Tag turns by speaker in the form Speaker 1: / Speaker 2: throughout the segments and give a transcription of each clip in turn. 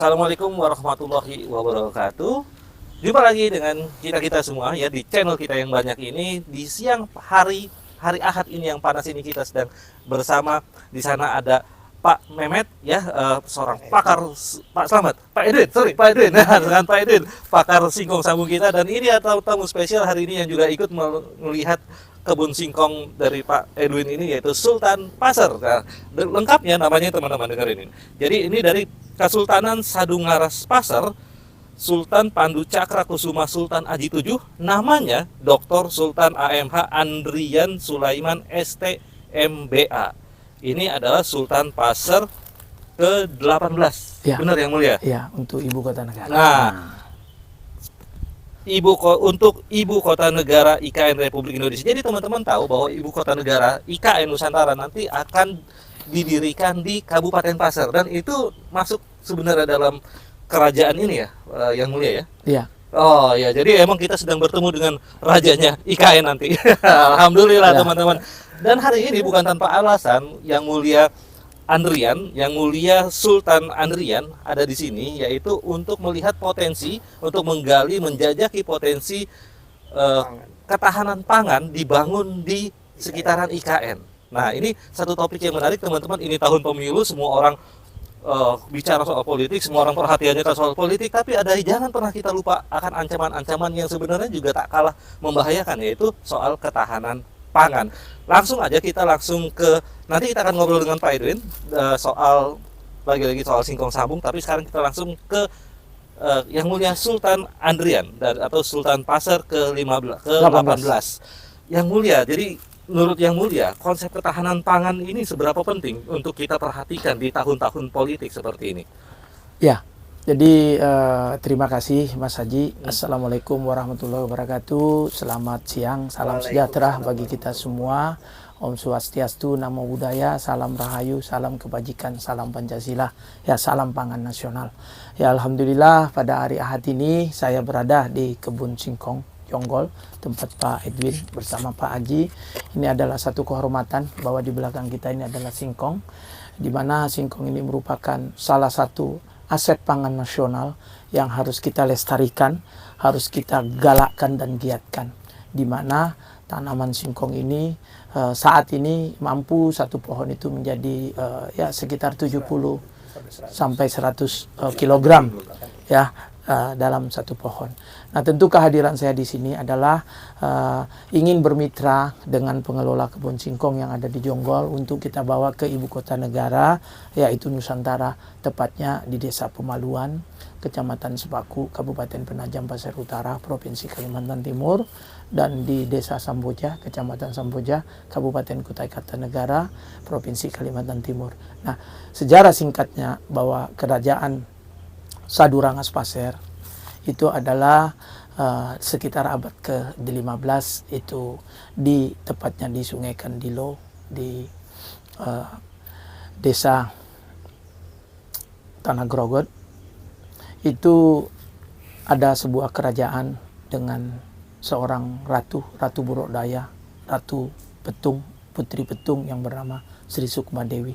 Speaker 1: Assalamualaikum warahmatullahi wabarakatuh. Jumpa lagi dengan kita semua ya di channel kita yang banyak ini di siang hari Ahad ini yang panas ini kita sedang bersama. Di sana ada Pak Mehmet ya, seorang pakar, Pak Selamat, Pak Edwin, nah, dengan Pak Edwin, pakar singkong sambung kita, dan ini ada tamu spesial hari ini yang juga ikut melihat kebun singkong dari Pak Edwin ini, yaitu Sultan Pasar. Nah, lengkapnya namanya teman-teman dengerin ini. Jadi ini dari Kesultanan Sadungaras Pasar, Sultan Pandu Cakra Kusuma Sultan Aji 7, namanya Dr. Sultan AMH Andrian Sulaiman ST MBA. Ini adalah Sultan Pasar ke-18. Ya. Benar yang mulia?
Speaker 2: Ya, untuk ibu kota negara.
Speaker 1: Nah, untuk ibu kota negara IKN Republik Indonesia. Jadi teman-teman tahu bahwa ibu kota negara IKN Nusantara nanti akan didirikan di Kabupaten Pasar, dan itu masuk sebenarnya dalam kerajaan ini ya, yang mulia ya.
Speaker 2: Iya.
Speaker 1: Oh ya, jadi emang kita sedang bertemu dengan rajanya IKN nanti. Alhamdulillah teman-teman. Dan hari ini bukan tanpa alasan yang mulia Andrian, yang mulia Sultan Andrian ada di sini, yaitu untuk melihat potensi, untuk menggali, menjajaki potensi ketahanan pangan dibangun di sekitaran IKN. Nah, ini satu topik yang menarik teman-teman. Ini tahun pemilu, semua orang bicara soal politik, semua orang perhatiannya ke soal politik, tapi jangan pernah kita lupa akan ancaman-ancaman yang sebenarnya juga tak kalah membahayakan, yaitu soal ketahanan pangan. Langsung aja kita nanti kita akan ngobrol dengan Pak Edwin soal lagi-lagi soal singkong sambung, tapi sekarang kita langsung ke yang mulia Sultan Andrian atau Sultan Pasar ke-18. Yang mulia, jadi menurut yang mulia, konsep ketahanan pangan ini seberapa penting untuk kita perhatikan di tahun-tahun politik seperti ini?
Speaker 2: Ya, jadi terima kasih Mas Haji. Assalamualaikum warahmatullahi wabarakatuh. Selamat siang, salam sejahtera bagi kita semua. Om Swastiastu, Namo Buddhaya, salam Rahayu, salam kebajikan, salam Pancasila, ya salam pangan nasional. Ya Alhamdulillah pada hari Ahad ini saya berada di kebun singkong Jonggol, tempat Pak Edwin bersama Pak Haji. Ini adalah satu kehormatan bahwa di belakang kita ini adalah singkong, di mana singkong ini merupakan salah satu aset pangan nasional yang harus kita lestarikan, harus kita galakkan dan giatkan. Di mana tanaman singkong ini saat ini mampu satu pohon itu menjadi ya sekitar 70 sampai 100 kilogram ya dalam satu pohon. Nah, tentu kehadiran saya di sini adalah ingin bermitra dengan pengelola kebun singkong yang ada di Jonggol untuk kita bawa ke ibu kota negara, yaitu Nusantara, tepatnya di Desa Pemaluan, Kecamatan Sepaku, Kabupaten Penajam Pasir Utara, Provinsi Kalimantan Timur, dan di Desa Samboja, Kecamatan Samboja, Kabupaten Kutai Kartanegara, Provinsi Kalimantan Timur. Nah, sejarah singkatnya bahwa Kerajaan Sadurangas Pasir itu adalah sekitar abad ke-15, itu tepatnya di Sungai Kandilo, di Desa Tanah Grogot. Itu ada sebuah kerajaan dengan seorang ratu Buruk Daya, Ratu Petung, Putri Petung yang bernama Sri Sukma Dewi,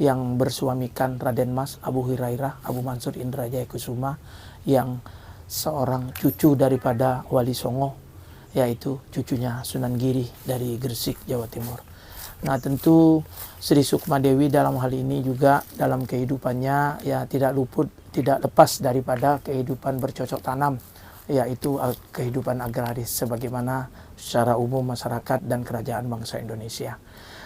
Speaker 2: yang bersuamikan Raden Mas Abu Hurairah Abu Mansur Indrajaya Kusuma, yang seorang cucu daripada Wali Songo, yaitu cucunya Sunan Giri dari Gresik, Jawa Timur. Nah, tentu Sri Sukma Dewi dalam hal ini juga dalam kehidupannya ya tidak lepas daripada kehidupan bercocok tanam, yaitu kehidupan agraris sebagaimana secara umum masyarakat dan kerajaan bangsa Indonesia.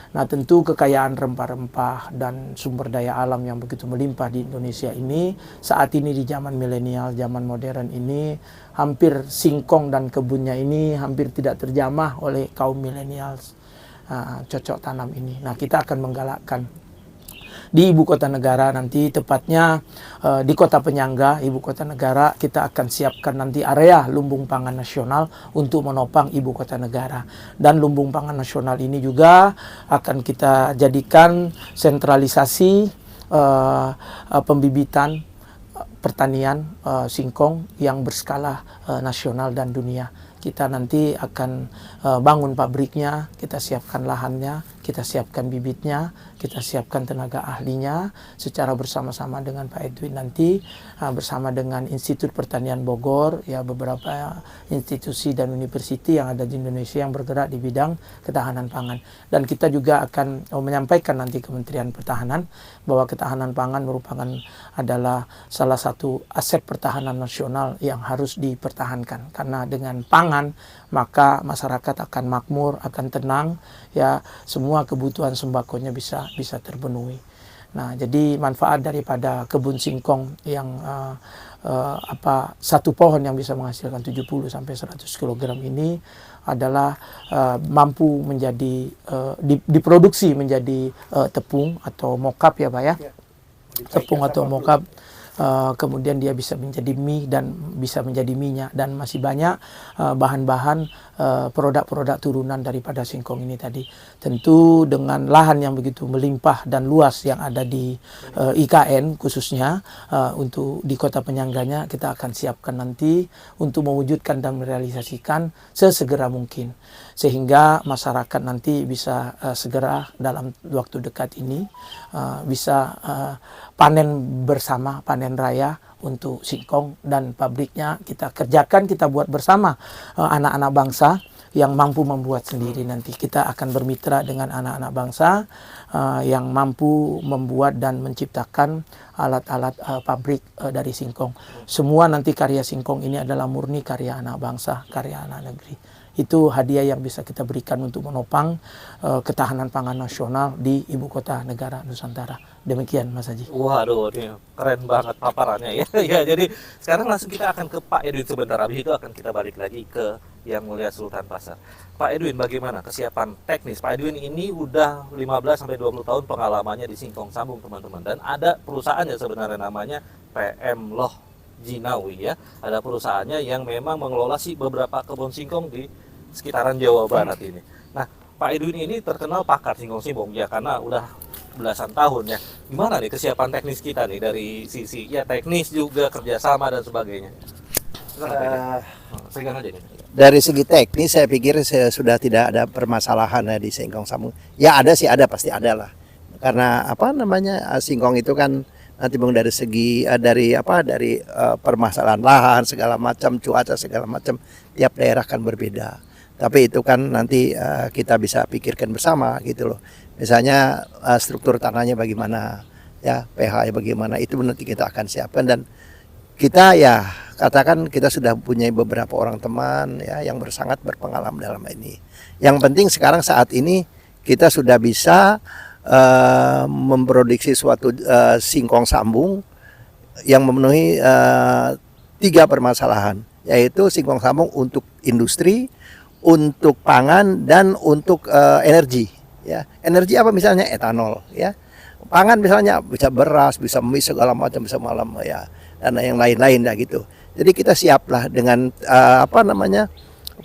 Speaker 2: Nah, tentu kekayaan rempah-rempah dan sumber daya alam yang begitu melimpah di Indonesia ini, saat ini di zaman milenial, zaman modern ini, hampir singkong dan kebunnya ini hampir tidak terjamah oleh kaum milenial cocok tanam ini. Nah, kita akan menggalakkan di ibu kota negara nanti, tepatnya di kota penyangga ibu kota negara, kita akan siapkan nanti area lumbung pangan nasional untuk menopang ibu kota negara. Dan lumbung pangan nasional ini juga akan kita jadikan sentralisasi pembibitan pertanian singkong yang berskala nasional dan dunia. Kita nanti akan bangun pabriknya, kita siapkan lahannya, kita siapkan bibitnya, kita siapkan tenaga ahlinya secara bersama-sama dengan Pak Edwin nanti, bersama dengan Institut Pertanian Bogor, ya beberapa institusi dan universiti yang ada di Indonesia yang bergerak di bidang ketahanan pangan. Dan kita juga akan menyampaikan nanti Kementerian Pertahanan bahwa ketahanan pangan merupakan adalah salah satu aset pertahanan nasional yang harus dipertahankan, karena dengan pangan maka masyarakat akan makmur, akan tenang, ya semua kebutuhan sembakonya bisa terpenuhi. Nah, jadi manfaat daripada kebun singkong yang satu pohon yang bisa menghasilkan 70 sampai 100 kg ini adalah mampu menjadi diproduksi menjadi tepung atau mokap ya Pak ya. Tepung atau mokap, kemudian dia bisa menjadi mie dan bisa menjadi minyak, dan masih banyak bahan-bahan produk-produk turunan daripada singkong ini tadi. Tentu dengan lahan yang begitu melimpah dan luas yang ada di IKN khususnya untuk di kota penyangganya, kita akan siapkan nanti untuk mewujudkan dan merealisasikan sesegera mungkin, sehingga masyarakat nanti bisa segera dalam waktu dekat ini bisa panen bersama, panen raya untuk singkong, dan pabriknya kita kerjakan, kita buat bersama anak-anak bangsa yang mampu membuat sendiri. Nanti kita akan bermitra dengan anak-anak bangsa yang mampu membuat dan menciptakan alat-alat pabrik dari singkong. Semua nanti karya singkong ini adalah murni karya anak bangsa, karya anak negeri. Itu hadiah yang bisa kita berikan untuk menopang ketahanan pangan nasional di ibu kota negara Nusantara. Demikian Mas Haji.
Speaker 1: Waduh, ini keren banget paparannya ya. Ya, jadi sekarang langsung kita akan ke Pak Edwin sebentar. Habis itu akan kita balik lagi ke Yang Mulia Sultan Pasar. Pak Edwin, bagaimana kesiapan teknis? Pak Edwin ini udah 15 sampai 20 tahun pengalamannya di singkong sambung, teman-teman. Dan ada perusahaannya sebenarnya namanya PM Loh Jinawi ya. Ada perusahaannya yang memang mengelola beberapa kebun singkong di sekitaran Jawa Barat ini. Nah, Pak Edwin ini terkenal pakar singkong sambung ya, karena udah belasan tahun ya. Gimana nih kesiapan teknis kita nih dari sisi ya teknis juga, kerjasama dan sebagainya? Pegang aja nih.
Speaker 3: Dari segi teknis saya pikir sudah tidak ada permasalahan di singkong sambung. Ya ada sih, ada, pasti ada lah. Karena singkong itu kan nanti dari segi dari permasalahan lahan segala macam, cuaca segala macam, tiap daerah kan berbeda. Tapi itu kan nanti kita bisa pikirkan bersama gitu loh. Misalnya struktur tanahnya bagaimana, ya pH-nya bagaimana, itu nanti kita akan siapkan. Dan kita ya katakan kita sudah punya beberapa orang teman ya yang sangat berpengalaman dalam ini. Yang penting sekarang saat ini kita sudah bisa memproduksi suatu singkong sambung yang memenuhi 3 permasalahan, yaitu singkong sambung untuk industri, untuk pangan, dan untuk energi. Ya, energi apa misalnya etanol, ya. Pangan misalnya bisa beras, bisa mie segala macam, bisa malam ya, dan yang lain-lain ya gitu. Jadi kita siaplah dengan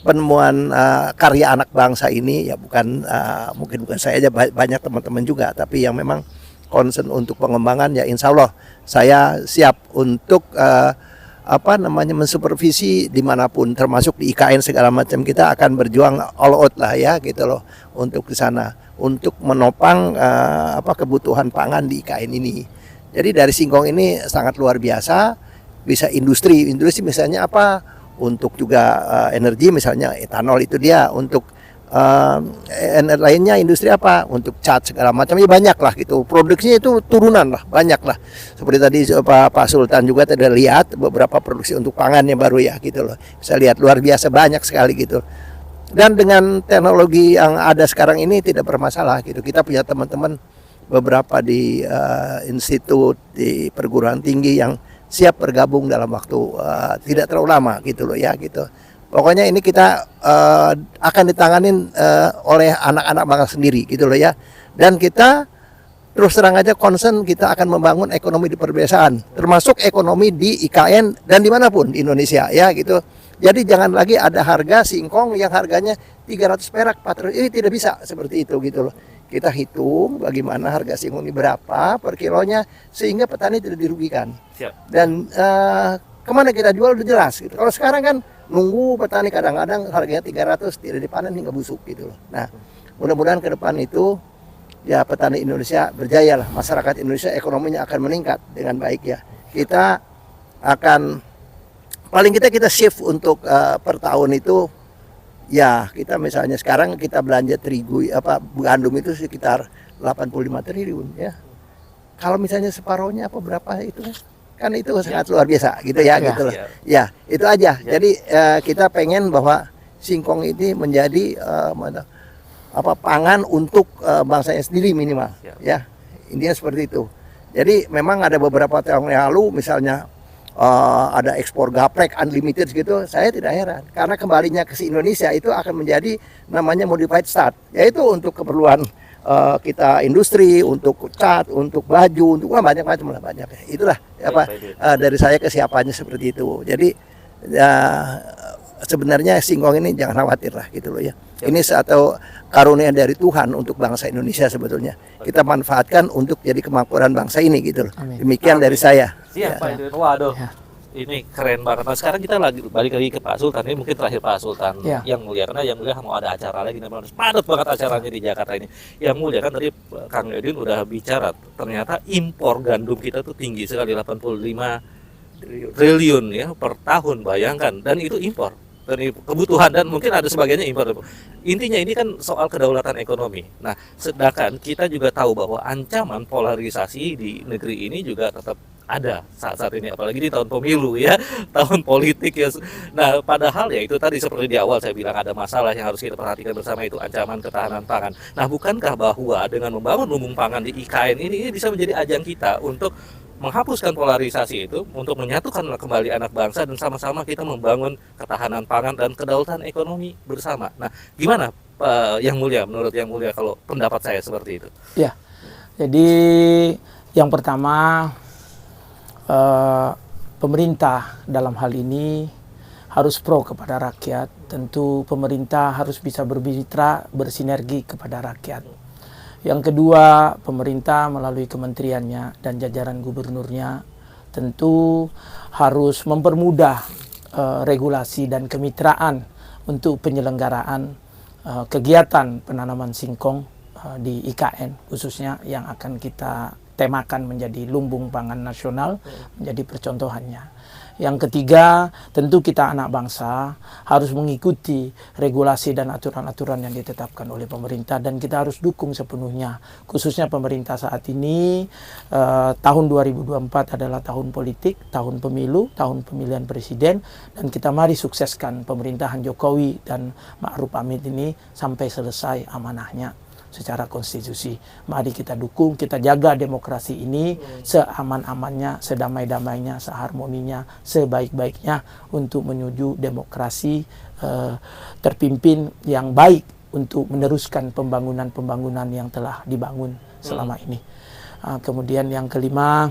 Speaker 3: penemuan karya anak bangsa ini ya, mungkin bukan saya aja, banyak teman-teman juga, tapi yang memang concern untuk pengembangan ya, insya Allah saya siap untuk mensupervisi dimanapun, termasuk di IKN segala macam. Kita akan berjuang all out lah ya gitu loh untuk di sana, untuk menopang kebutuhan pangan di IKN ini. Jadi dari singkong ini sangat luar biasa, bisa industri misalnya untuk juga energi misalnya etanol itu dia, untuk lainnya industri untuk cat segala macam ya, banyak lah gitu. Produksinya itu turunan lah, banyak lah. Seperti tadi Pak Sultan juga tadi lihat beberapa produksi untuk pangan yang baru ya gitu loh. Bisa lihat luar biasa banyak sekali gitu. Dan dengan teknologi yang ada sekarang ini tidak bermasalah gitu. Kita punya teman-teman beberapa di institut, di perguruan tinggi yang siap bergabung dalam waktu tidak terlalu lama gitu loh ya gitu. Pokoknya ini kita akan ditanganin oleh anak-anak bangsa sendiri gitu loh ya. Dan kita terus terang aja concern, kita akan membangun ekonomi di perdesaan, termasuk ekonomi di IKN dan dimanapun di Indonesia ya gitu. Jadi jangan lagi ada harga singkong yang harganya 300 perak, 400, ini tidak bisa seperti itu gitu loh. Kita hitung bagaimana harga singkong ini berapa per kilonya sehingga petani tidak dirugikan. Siap. Dan kemana kita jual udah jelas gitu. Kalau sekarang kan nunggu petani kadang-kadang harganya 300 tidak dipanen hingga busuk gitu loh. Nah, mudah-mudahan ke depan itu ya petani Indonesia berjaya lah, masyarakat Indonesia ekonominya akan meningkat dengan baik ya. Kita akan paling kita shift untuk per tahun itu ya, kita misalnya sekarang kita belanja terigu gandum itu sekitar 85 triliun ya. Kalau misalnya separohnya berapa itu kan itu sangat luar biasa gitu ya, gitu loh. Ya, itu aja. Jadi kita pengen bahwa singkong ini menjadi pangan untuk bangsanya sendiri minimal ya. Intinya seperti itu. Jadi memang ada beberapa tahun yang lalu misalnya ada ekspor gaplek unlimited gitu, saya tidak heran karena kembalinya ke Indonesia itu akan menjadi namanya modified start, yaitu untuk keperluan kita industri, untuk cat, untuk baju, untuk banyak-macam lah, banyak. Itulah dari saya kesiapannya seperti itu. Jadi ya, sebenarnya singkong ini jangan khawatir lah gitu loh ya. Ini satu karunia dari Tuhan untuk bangsa Indonesia sebetulnya. Kita manfaatkan untuk jadi kemakmuran bangsa ini gitu loh. Demikian dari saya.
Speaker 1: Siap Pak Edwin. Waduh. Ini keren banget. Nah, sekarang kita balik lagi ke Pak Sultan. Ini mungkin terakhir Pak Sultan yang mulia, karena yang mulia mau ada acara lagi, padat banget acaranya di Jakarta ini. Yang mulia kan tadi Kang Edwin udah bicara, ternyata impor gandum kita tuh tinggi sekali, 85 triliun ya per tahun, bayangkan. Dan itu impor dari kebutuhan, dan mungkin ada sebagainya impor. Intinya ini kan soal kedaulatan ekonomi. Nah, sedangkan kita juga tahu bahwa ancaman polarisasi di negeri ini juga tetap ada saat-saat ini, apalagi di tahun pemilu ya, tahun politik ya. Nah, padahal ya itu tadi seperti di awal saya bilang ada masalah yang harus kita perhatikan bersama, itu ancaman ketahanan pangan. Nah, bukankah bahwa dengan membangun lumbung pangan di IKN ini bisa menjadi ajang kita untuk menghapuskan polarisasi itu, untuk menyatukan kembali anak bangsa, dan sama-sama kita membangun ketahanan pangan dan kedaulatan ekonomi bersama. Nah, gimana Yang Mulia, menurut Yang Mulia kalau pendapat saya seperti itu?
Speaker 2: Ya, jadi yang pertama, pemerintah dalam hal ini harus pro kepada rakyat. Tentu pemerintah harus bisa bermitra, bersinergi kepada rakyat. Yang kedua, pemerintah melalui kementeriannya dan jajaran gubernurnya tentu harus mempermudah regulasi dan kemitraan untuk penyelenggaraan kegiatan penanaman singkong di IKN, khususnya yang akan kita temakan menjadi lumbung pangan nasional, menjadi percontohannya. Yang ketiga, tentu kita anak bangsa harus mengikuti regulasi dan aturan-aturan yang ditetapkan oleh pemerintah, dan kita harus dukung sepenuhnya. Khususnya pemerintah saat ini, tahun 2024 adalah tahun politik, tahun pemilu, tahun pemilihan presiden, dan kita mari sukseskan pemerintahan Jokowi dan Ma'ruf Amin ini sampai selesai amanahnya secara konstitusi. Mari kita dukung, kita jaga demokrasi ini seaman-amannya, sedamai-damainya, seharmoninya, sebaik-baiknya untuk menuju demokrasi terpimpin yang baik untuk meneruskan pembangunan-pembangunan yang telah dibangun selama ini. Kemudian yang kelima,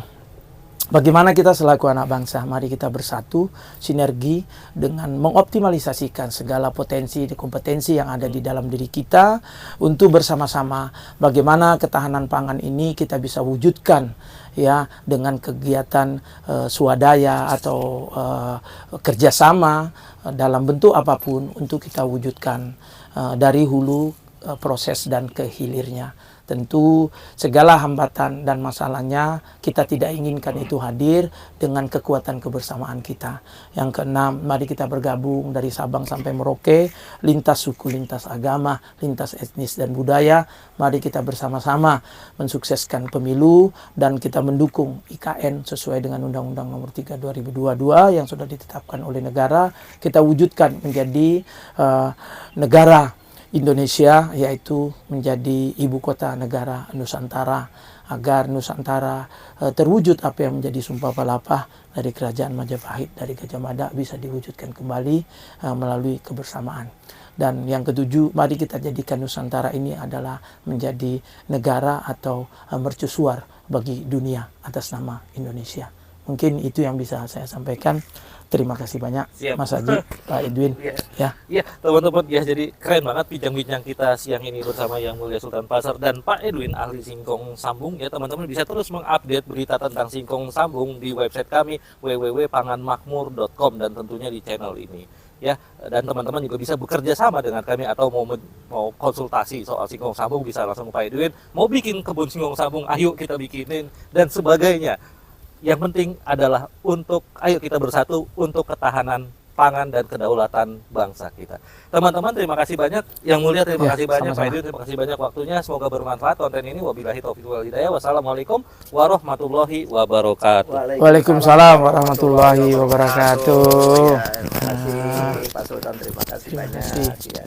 Speaker 2: bagaimana kita selaku anak bangsa, mari kita bersatu, sinergi dengan mengoptimalisasikan segala potensi dan kompetensi yang ada di dalam diri kita untuk bersama-sama bagaimana ketahanan pangan ini kita bisa wujudkan ya dengan kegiatan swadaya atau kerjasama dalam bentuk apapun untuk kita wujudkan dari hulu proses dan ke hilirnya. Tentu segala hambatan dan masalahnya kita tidak inginkan itu hadir dengan kekuatan kebersamaan kita. Yang keenam, mari kita bergabung dari Sabang sampai Merauke, lintas suku, lintas agama, lintas etnis dan budaya. Mari kita bersama-sama mensukseskan pemilu dan kita mendukung IKN sesuai dengan Undang-Undang Nomor 3 2022 yang sudah ditetapkan oleh negara. Kita wujudkan menjadi negara Indonesia, yaitu menjadi ibu kota negara Nusantara, agar Nusantara terwujud apa yang menjadi sumpah pelapah dari Kerajaan Majapahit, dari Gajah Mada, bisa diwujudkan kembali melalui kebersamaan. Dan yang ketujuh, mari kita jadikan Nusantara ini adalah menjadi negara atau mercusuar bagi dunia atas nama Indonesia. Mungkin itu yang bisa saya sampaikan. Terima kasih banyak. Siap. Mas Haji, Pak Edwin.
Speaker 1: Ya, teman-teman ya, jadi keren banget bincang-bincang kita siang ini bersama Yang Mulia Sultan Pasar dan Pak Edwin, ahli singkong sambung. Ya, teman-teman bisa terus mengupdate berita tentang singkong sambung di website kami www.panganmakmur.com dan tentunya di channel ini. ya, dan teman-teman juga bisa bekerja sama dengan kami atau mau konsultasi soal singkong sambung bisa langsung Pak Edwin, mau bikin kebun singkong sambung ayo kita bikinin dan sebagainya. Yang penting adalah ayo kita bersatu untuk ketahanan pangan dan kedaulatan bangsa kita. Teman-teman, terima kasih banyak. Yang mulia, terima kasih banyak. Pak Edwin, terima kasih banyak waktunya. Semoga bermanfaat konten ini. Wabillahi taufiq wal hidayah. Wassalamualaikum warahmatullahi wabarakatuh.
Speaker 2: Waalaikumsalam warahmatullahi wabarakatuh.
Speaker 3: Terima kasih Pak Sultan, terima kasih banyak.
Speaker 2: kasih.
Speaker 3: Ya.